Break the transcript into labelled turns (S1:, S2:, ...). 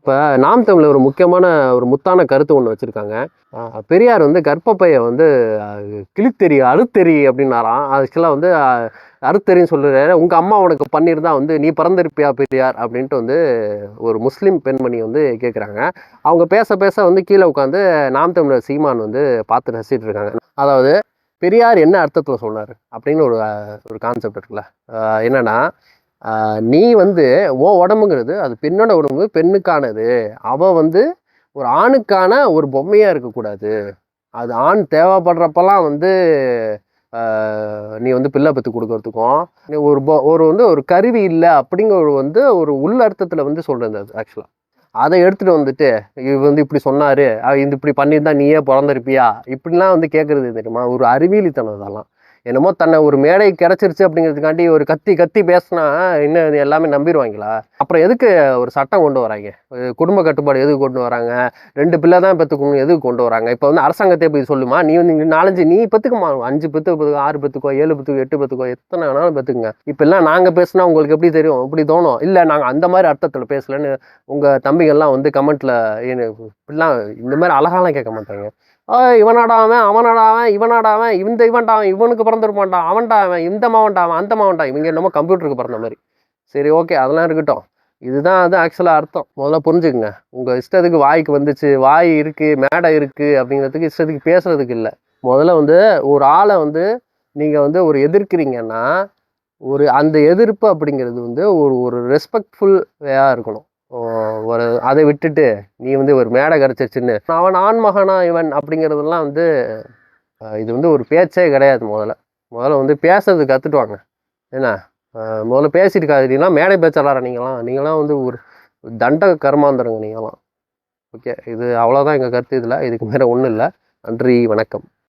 S1: இப்போ நாம் தமிழில் ஒரு முக்கியமான ஒரு முத்தான கருத்து ஒன்று வச்சுருக்காங்க. பெரியார் வந்து கர்ப்பப்பையை வந்து கிழித்தெறி அறுத்தெறி அப்படின்னாராம். ஆக்சுவலாக வந்து அறுத்தெறின்னு சொல்லுறாரு. உங்கள் அம்மா உனக்கு பண்ணியிருந்தா வந்து நீ பிறந்திருப்பியா பெரியார் அப்படின்ட்டு வந்து ஒரு முஸ்லீம் பெண்மணி வந்து கேட்குறாங்க. அவங்க பேச பேச வந்து கீழே உட்காந்து நாம் தமிழர் சீமான் வந்து பார்த்து ரசிச்சுட்டு இருக்காங்க. அதாவது பெரியார் என்ன அர்த்தத்தில் சொன்னார் அப்படின்னு ஒரு கான்செப்ட் இருக்குல்ல. என்னன்னா நீ வந்து உடம்புங்கிறது அது பெண்ணோட உடம்பு, பெண்ணுக்கானது. அவள் வந்து ஒரு ஆணுக்கான ஒரு பொம்மையாக இருக்கக்கூடாது. அது ஆண் தேவைப்படுறப்பெல்லாம் வந்து நீ வந்து பிள்ளை பெற்று கொடுக்கறதுக்கும் நீ ஒரு கருவி இல்லை அப்படிங்கிற வந்து ஒரு உள் அர்த்தத்தில் வந்து சொல்கிறது. அது ஆக்சுவலாக அதை எடுத்துகிட்டு வந்துட்டு இவர் வந்து இப்படி சொன்னார், இது இப்படி பண்ணியிருந்தா நீயே பிறந்திருப்பியா இப்படிலாம் வந்து கேட்குறது தெரியுமா? ஒரு அறிவியலித்தனம் அதெல்லாம். என்னமோ தன்னை ஒரு மேடை கிடைச்சிருச்சு அப்படிங்கிறதுக்காண்டி ஒரு கத்தி கத்தி பேசினா இன்னும் எல்லாமே நம்பிடுவாங்களா? அப்புறம் எதுக்கு ஒரு சட்டம் கொண்டு வராங்க? குடும்ப கட்டுப்பாடு எதுக்கு கொண்டு வராங்க? 2 பிள்ளை தான் பெற்றுக்கணும் எதுக்கு கொண்டு வராங்க? இப்போ வந்து அரசாங்கத்தை போய் சொல்லுமா, நீ வந்து 4-5 நீ பெற்றுக்குமா, 5 பெற்றுக்கோ, 6 பெற்றுக்கோ, 7 பெற்றுக்கோ, 8 பெற்றுக்கோ, எத்தனை வேணாலும் பெற்றுக்குங்க. இப்பெல்லாம் நாங்கள் பேசுனா உங்களுக்கு எப்படி தெரியும்? இப்படி தோணும். இல்லை நாங்கள் அந்த மாதிரி அர்த்தத்தில் பேசலன்னு உங்கள் தம்பிகள்லாம் வந்து கமெண்ட்டில் இப்படிலாம் இந்த மாதிரி அழகாலாம் கேட்க மாட்டாங்க. இவனாடாவன், அவனாடாவன், இவனாடாவன், இவன்டாவன், இவனுக்கு பிறந்திருப்பான்டான், அவன்டாவன், இந்த மாவன்டாவன், அந்த மாவன்டான், இவங்க என்னமோ கம்ப்யூட்டருக்கு பிறந்த மாதிரி. சரி, ஓகே, அதெல்லாம் இருக்கட்டும். இதுதான் அது ஆக்சுவலாக அர்த்தம். முதல்ல புரிஞ்சுக்குங்க. உங்கள் இஷ்டத்துக்கு வாய்க்கு வந்துச்சு, வாய் இருக்குது, மேடை இருக்குது அப்படிங்கிறதுக்கு இஷ்டத்துக்கு பேசுறதுக்கு இல்லை. முதல்ல வந்து ஒரு ஆளை வந்து நீங்கள் வந்து ஒரு எதிர்க்கிறீங்கன்னா அந்த எதிர்ப்பு அப்படிங்கிறது வந்து ஒரு ரெஸ்பெக்ட்ஃபுல் வேயாக இருக்கணும். அதை விட்டுட்டு நீ வந்து ஒரு மேடை கிடச்சிருச்சுன்னு அவன் ஆண்மகனா இவன் அப்படிங்கிறதெல்லாம் வந்து இது வந்து ஒரு பேச்சே கிடையாது. முதல்ல வந்து பேசுறது கற்றுட்டு வாங்க. என்ன முதல்ல பேசிட்டு இருக்காதுன்னா மேடை பேச்சாளரா நீங்களாம் வந்து ஒரு தண்ட கர்மாந்தரங்க நீங்களாம். ஓகே, இது அவ்வளோதான் எங்கள் கருத்து. இதில் இதுக்கு மேலே ஒன்றும் இல்லை. நன்றி, வணக்கம்.